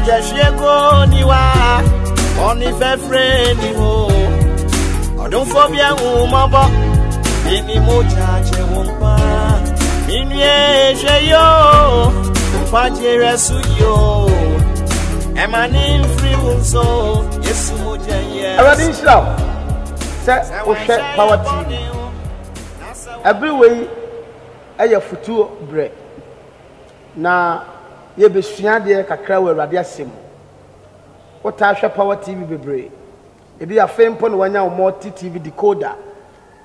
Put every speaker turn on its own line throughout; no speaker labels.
Jeshiego niwa Oni fefre ni ho Odun phobia umabo Ini moja che wompa Minye sheyo Upaje resu yo Emani free unso Yesu moja yes
Already show Say Oshe Power TV Every way Aya futu bre Na ye besua de kakra we Awurade asem Wota ahwe Power TV bebre ebi afempo no wanya multi TV decoder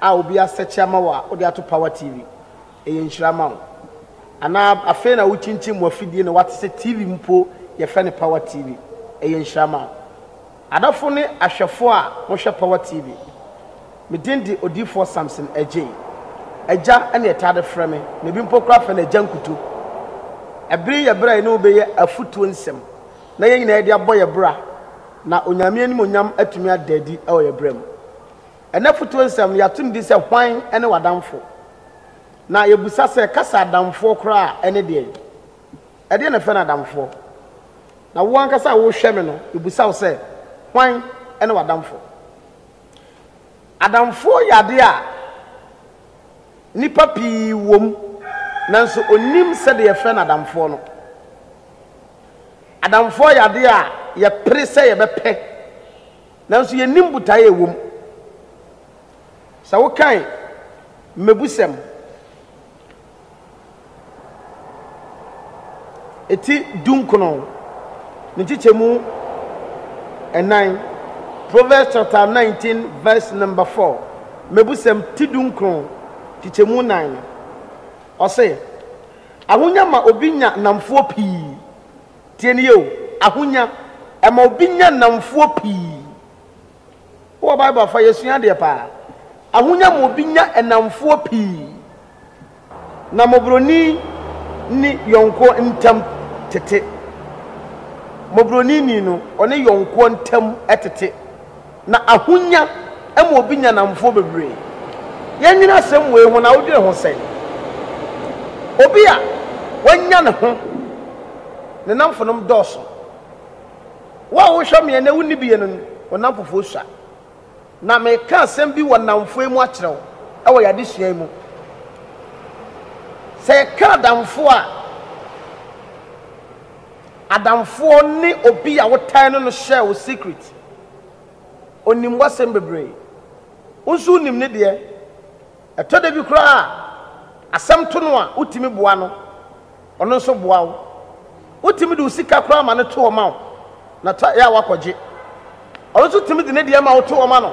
a obi asearch ama wa odi ato Power TV eye nhirama wo ana afe na wuchinchim wafidie no watse TV mpo ye fe ne Power TV eye nhirama adafo ne ahwefo a mo hwe Power TV medindi odifo Samson Eja ene etade frame me bi mpo kra fe na Jankutu ebiri ye bra ene obeye afutuo nsem na ye nyina de aboye bra na onyame anim onyam atumi adadi e o ye bram ene futuo nsem ya tun di se hwan ene wadamfo na ye busa se kasa adamfo kra ene de ede na fe na adamfo na wo ankasa wo hwe me no ye busa wo se hwan ene wadamfo adamfo yade a nipa pi wom nanso onim se de ye fe na adamfo no adamfo yade a ye prese ye bepe nanso ye nim butaye wom sa wo kan mebusem eti dunkono ni chichemu enan Proverbs chapter 19 verse number 4 mebusem ti dunkono chichemu 9 ose ahunya ma obinya namfo pii tieni yo ahunya ema obinya namfo pii wo bible fa yesua de pa ahunya ma obinya enamfo pii na mobroni ni yonko ntam tete mobroni ni no one yonko ntam etete na ahunya ema obinya namfo bebre yanyina sem we ho na wodire ho sei obi a wanya ne ho ne namfonom doso wa wo hwam ye na wuni bi ye no wonamfofo sua na me ka asem bi wonamfo emu akyerew e wo yade sua emu se ka damfo a adamfo ni obi a wotan no share wo secret onim wasem bebre unsu nim ne de etoda bi kura asam to no a utimi boa no ono so boa wo utimi de usika kura ma ne to o ma na ta ya wakoje ono so timi de ne de ma wo to o ma no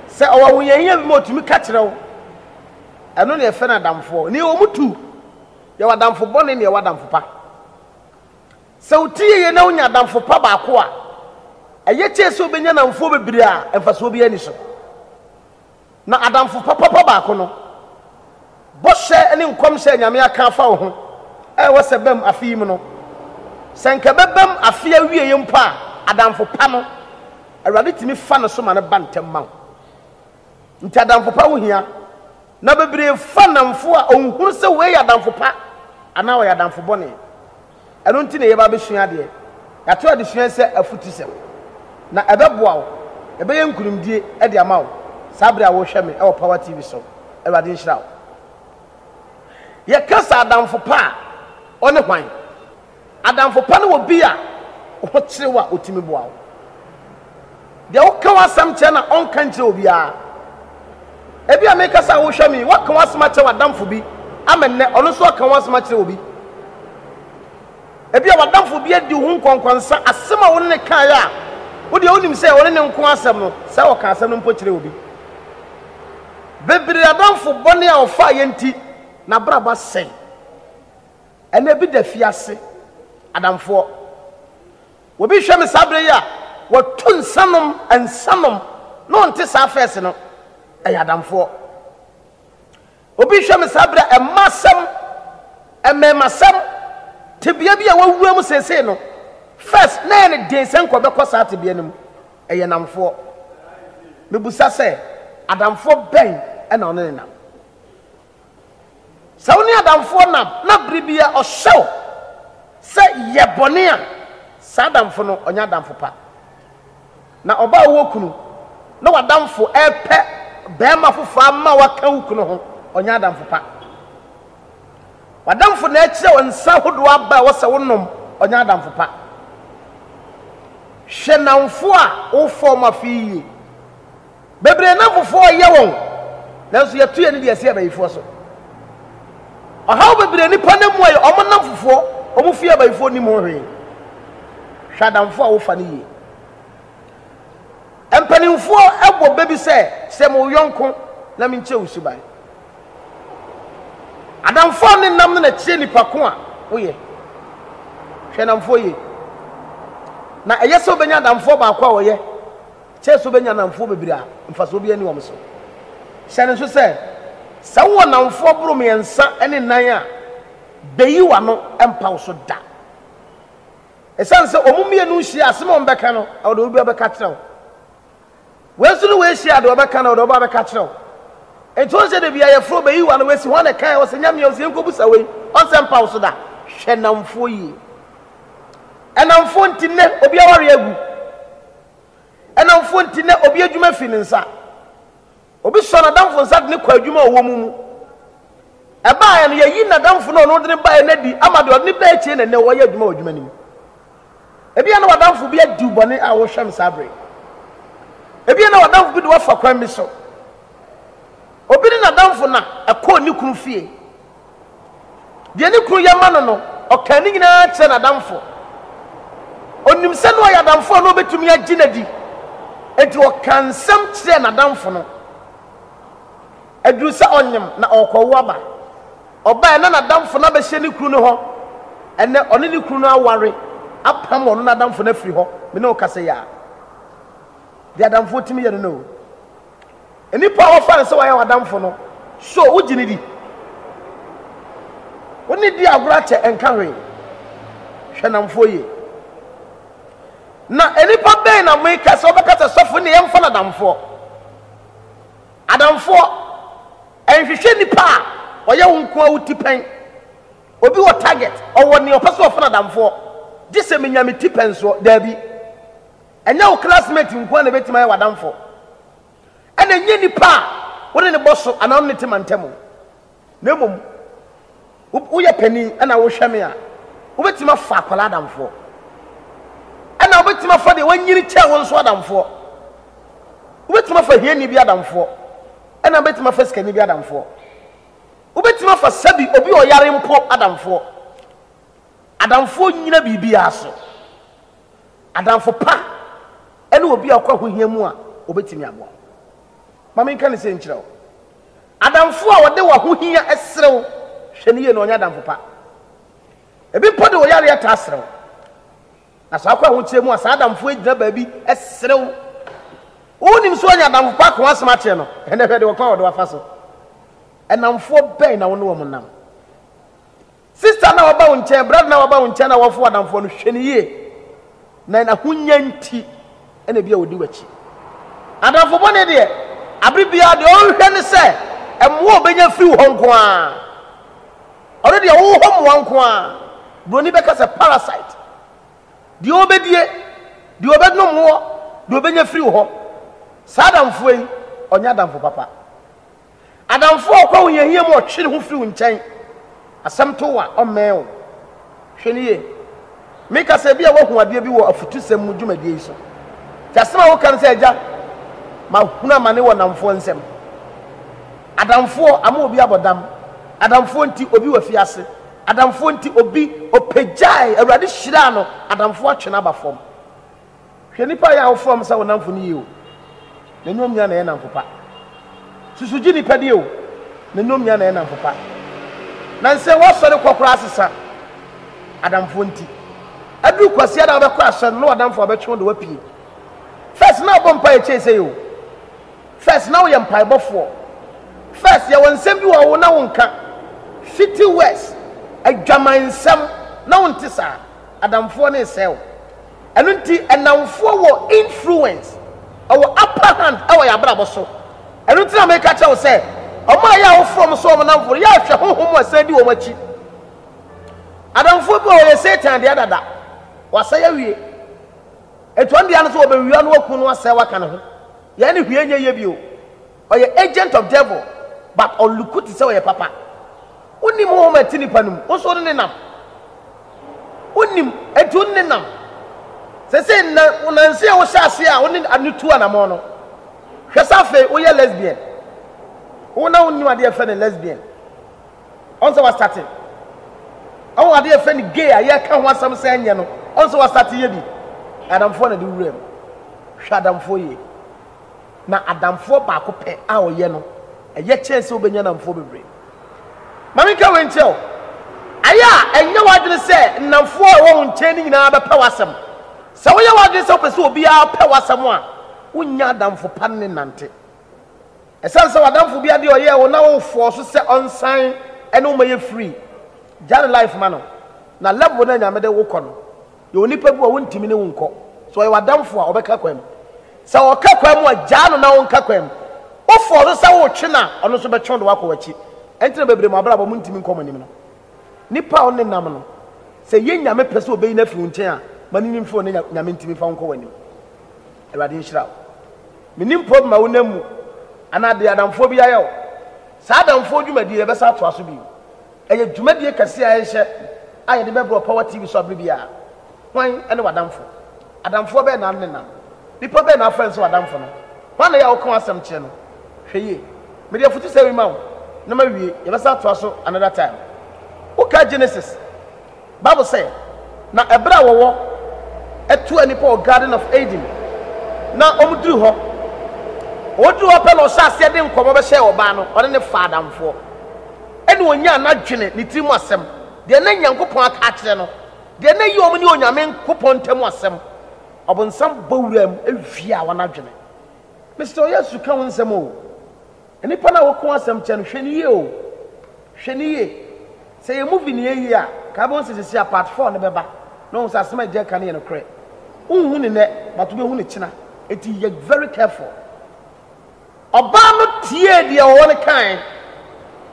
se o wa woyenya bi ma utimi ka kire wo eno ne efe na damfo ni o mutu ya wadamfo bone ne ya wadamfo pa se utiye ye na unya damfo pa ba ko a eye chese obenya na mfo bebiri a emfaso obi ani so na adamfo papa ba ko no bo hye ene nkom hye nyame aka afa wo ho wo se bem afim no senka bebem afia wie ye mpa adamfo pa no awurade timi fa no so ma ne bantem ma nti adamfo pa wo hia na bebiri fa namfo a onhuru se we ya adamfo pa ana wo ya adamfo bone eno nti ne ye ba besua de ya to ade sua se afutisem na ebeboa wo ebe ye nkurumdie e de ama wo sabre a wo hwe me e wo Power TV so awurade nhira wo ye kasa adamfo pa one hwan adamfo pa no obi a wo kyerewa otimi boa wo de wo ka wasam che na on kan kire obi a ebi a me kasa wo hwe me wo ka wasam che wadamfo bi amenne ono so ka wasam kire obi ebi a wadamfo bi adi hu nkonkonsa asema wo ne kan ya wo de onim se wo ne nko asem no se wo ka asem no mpo kire obi bebiri adamfo bone a ofa yenti na braba sen ene bi da fiase adamfo wo bi hwe me sabre ya wo tun sanom ansanom no nte sa fese no e adamfo obi hwe me sabre e masam e memasam tebia bi a wawua mu sese no first na ene den sen ko be kosa tebia nim e namfo mebusa se adamfo ben e na ono ne nam sawni adamfo na bribia o hyew se ye bone a sadamfo no onya damfo pa na oba wo kunu na wadamfo epe bema fofa ma waka wukunu ho onya damfo pa wadamfo na akire wonsa hodo aba wo se wonom onya damfo pa hwenamfo a wo form afi bebre na fofo ye won nanso yetu ye ne de ase abayifo so ohaw bebre nipa na mu aye omonam fofo omu fi abayifo ni mo hwe hwadamfo a wo fa ne ye empanimfo ebo bebi se mo yonko na me nche usuban adamfo ne nam na chie nipa ko a wo ye hwenamfo ye na eyeso benya adamfo ba kwa wo ye cheso benya namfo bebre a mfaso bi ani wo mso hyane so se sawo namfo bro me ensa ene nan a beyi wa no empa wo so da esanse omumie no hia asem on beka no awdo obi abeka kire wo wesuru we hia de obeka no de oba beka kire wo ento se de bia ye fro beyi wa no wesi ho ne kan wo se nyame o se enkobusa we on se empa wo so da hwe namfo yi enamfo ntine obi aware agu enamfo ntine obi adwuma fi ne nsa obi so na damfo nsa de kwa adwuma owo mu eba ya no yayi na damfo no no de ba ya na di ama de odne ba echi na ne wo ya adwuma nim ebi ya na wadamfo bi adi bone a wo hwem sabre ebi ya na wadamfo bi de wafa kwan mi so obi ni na damfo na ekọ ni kunu fie de ni kunu ya ma no okan ni nyina che na damfo onim se no ya damfo no betumi aginadi enti okansam kire na damfo no aduru se onyem na okowo aba oba na damfo na be hye ni kunu no ho ene oni ni kunu no aware apam ono na damfo na firi ho me no kase ya de adamfo timi ye no eni pa ofa se wa ya wadamfo no so ugini di oni di agura che enkanwe hwenamfo ye na eni pa be na me kase obekata sofo ne yemfa na adamfo enhwehwe nipa oye wonko awuti pen obi wo target owo ne opeso ofo na damfo gise menyame tipen so dabi enya wo classmate nko na betima ya wadamfo ena nye nipa woni ne boso anam ne timantemo na mom wo ye pani ena wo hweme a wo betima fa akwala adamfo ena wo betima fa de wanyiri che wo nso adamfo wo betima fa hiani bi adamfo ena betima fa skani bi adamfo wo betima fa sabi obi oyare mpo adamfo nyina bibia aso adamfo pa ene obi akwa hohia mu a obetimi abo mama nka ne se nkyerɛw adamfo a wode wa hohia esrew hwene ye no onya adamfo pa ebi pode wo yare ata asrew na sa akwa ho kyerɛ mu a sa adamfo egyina baabi esrew wonim so onya adamfo pa ko asema kyerɛ no ene hwede wo kwa wode wafa so enamfo bɛn na wo no wo nam sister na waba wonche brother na waba wonche na wofo adamfo no hwene ye na hunya nti ene bia wodi wachi adamfo bone de abribia de o hwene se emwo obenya firi ho nko a ore de wo ho mo nko a broni beka se parasite de obedie de obedno mo de obenya firi ho sa adamfo yi onya adamfo papa adamfo kwa wonyahia mo twere ho firi nkyɛn asam to wa omew hwene ye meka se bia wo hu ade bi wo afutusem mu dwumadie yi so tasema wo kan se agya ma huna mane wo namfo nsem adamfo ama obi abodam adamfo nti obi wa fiase adamfo nti obi opejai awurade hyira no adamfo atwe na bafom hwene pa ya wo fom sa wo namfo ni yo na nyom nya na ye namfo pa susuji ni pade o na nyom nya na ye namfo pa na nse wo sore kokora asesa adamfo nti adu kwasi ada obekọ asọ no adamfo obetwe do wapie first na bompa e chese yo first na wo yempa bofo first ya wonsem bi wo na wonka city west adwamansam na wonte sa adamfo ne sew enu nti enamfo wo influence or upper hand awo ya bra boso enu nti na me ka che wo se ọma ya wo from so mo namfo ya hwe honhom asadi wo machi adamfo bi wo ye Satan de adada wasa ya wie Etwan dia no so obewia no waku no asɛ waka ne ho. Ye ne hwie nye ye bio. Oye agent of devil but olukuti sɛ oye papa. Unim ho ma tini panum. Oso ne nam. Unim etu ne nam. Sese na unansi a wo hyase a woni anutu anamo no. Hwesa fe wo ye lesbian. Wo na woni ade afa ne lesbian. Onso was starting. Awo ade afa ne gay a ye ka ho asam sɛ anya no. Onso was starting ye bi. Adamfo na di wurem. Hwa adamfo ye. Na adamfo ba ko pe a oye no. Eye chance obenya namfo bebre. Mami ka wenchel. Aya enye wadwene se namfo a wo nche ni nyina be pa wasam. Sa wo ye wadwene se opese obi a pa wasam a wonya adamfo pa ne nante. Esan se wadamfo bia de oye wo na wo fo so se onsan ene wo maye free. Jare life mano. Na level na nyame de wo kɔ no. Ye onipa bi wo ntimi ne wo nkɔ. So ye wadamfo a obeka kwam. Sa wo ka kwam a ja no na wo nka kwam. Wo fo so se wo twe na ono so be twon do wakɔ wachi. Entre bebre mo abra bo ntimi nkɔ manim no. Nipa on ne nam no. Se ye nyame pese obeyi na fi nchen a manini mfo ne nyame ntimi fa nkɔ wanim. Ewade nhira. Minim problem a wo namu. Ana de adamfo bi ayo. Sa adamfo dwumadi e be sa to aso bi. Eye dwumadi kase a ehye aye de bebro power TV so abri bia. Hwan ene wadamfo. Adamfo be na nnenam. Nipa be na friends wadamfo no. Hwan na ya wo kan asem kye no. Hweye. Me de futu se wi ma wo. Na ma wie ye be sa to aso another time. Uka Genesis. Bible say na ebra wo etu anipa o Garden of Eden. Na omuduru ho. Oduru ho pe no sha ase de nkomo be hye oba no. Ode ne fa adamfo. Ene onya na dwene ne tiri mu asem. De na Nyankopon aka kire no. De na yi omni onyame nkopon ntam asem. Obonsam bawuram ehwia wana dwene. Mr. Yesu ka wonsam o. Enipa na wo kon asem kye no hwene ye o. Hwene ye. Say you movie ni ye a ka bon sisi a part 4 ne beba. No so asem agye ka ne no kre. Unhu ne ne but be hu ne kina. Eti you very careful. Oba no tie de wo ne kan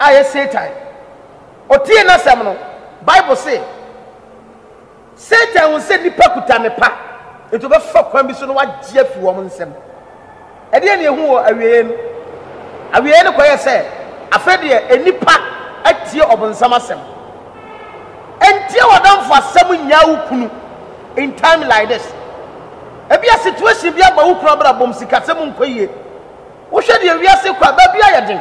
aye Satan. O tie na sem no Bible say Satan won say nipa kuta ne pa. Eto be fa kwan bi so no wagye afi wo nsem. E de ne ehu wo awiye no. Awiye no koye say afede enipa atie obonsam asem. Entie wadamfo asem nya wukunu in time like this. Ebi a situation bi agba wukunu abra bom sikasem nkoyie. Wo hwe de wiase kwa ba bi ayeden.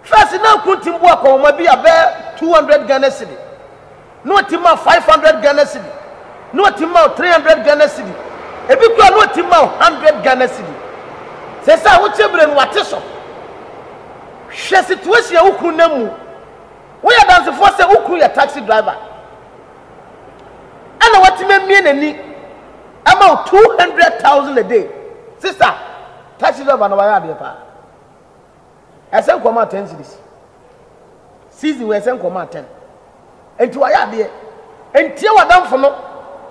First na kuntimbu akoma bi abe 200 Ghana cedi. No timma 500 Ghana cedi. No timma 300 Ghana cedi. Ebi kwa no timma 100 Ghana cedi. Sesa wo chebre no wate so. Hwe situation ya wukunu namu. We are dancing for say who your taxi driver. And what you mean any about 200,000 a day. Sister, taxi driver no wire pa. I send come 10 cities. Season we send come 10. And to wire there. And tie wa dam for no.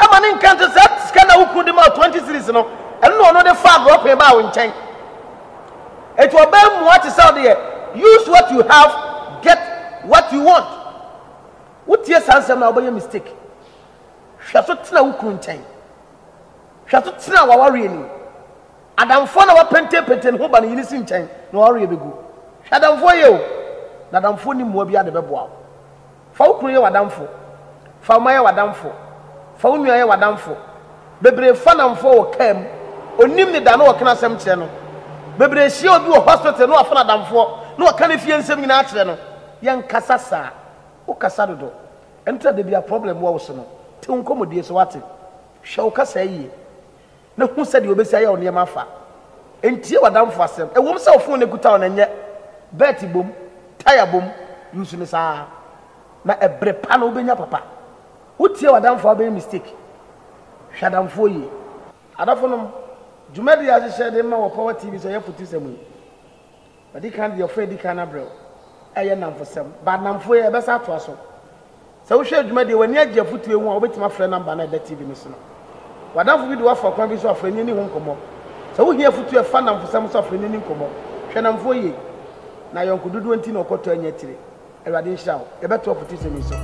Am an encounter set scanner who could them out 20 cities no. And no another far drop about in chain. It will be what is out there. Use what you have, get what you want. What yes answer na obey mistake. Hwaso tena wukun chen. Hwaso tena wa ware ni. Adamfo na wa pente ho ba na yini sin chen na ware begu. Adamfo ye o. Na adamfo ni mo bia de beboa. Fa wukun ye wadamfo. Fa ma ye wadamfo. Fa wunua ye wadamfo. Bebre fa namfo wo kam. Onim ni da na wo kana sem kire no. Bebre hie obi wo hospital no afa na adamfo. No wo kana fie nsem nyina akire no. Yan kasasa o kasado do enter de bia problem wo so no te nkomodie so wate hwe o kasa yi na hu se de obesi aye one ma fa entie wadamfo asem e wom se ofun ne guta on enye bet bom tire bom yusu ne sa na ebre pa na obenya papa wotie wadamfo abe mistake hwe adamfo yi adafo no jumadi ya hye de ma wo Power TV so ye futu semu badi kan de ofre di kan abrel aye namfosem ba namfo ye be sa to aso se wo hwe adwuma de wani agye futu ehu a obetima frɛ number na da TV ni so no wadamfo bi de wafa kwan bi so afrɛ ni hu nkomo se wo hia futu e fa namfosem so afrɛ ni nkomo hwe namfo ye na yonko dudu nti na okoto anya tire Ewade nhira wo e beto futu semi so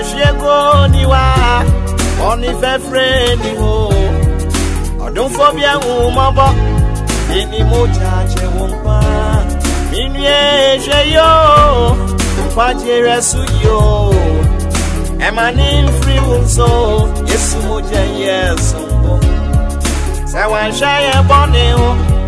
Shego niwa, only fair friend ho. Don't phobia umaba, any more charge won't Minye Shayo, Pajera Suyo, Emanin free also, yes, Moja, yes, Sawan Shaya Boneo.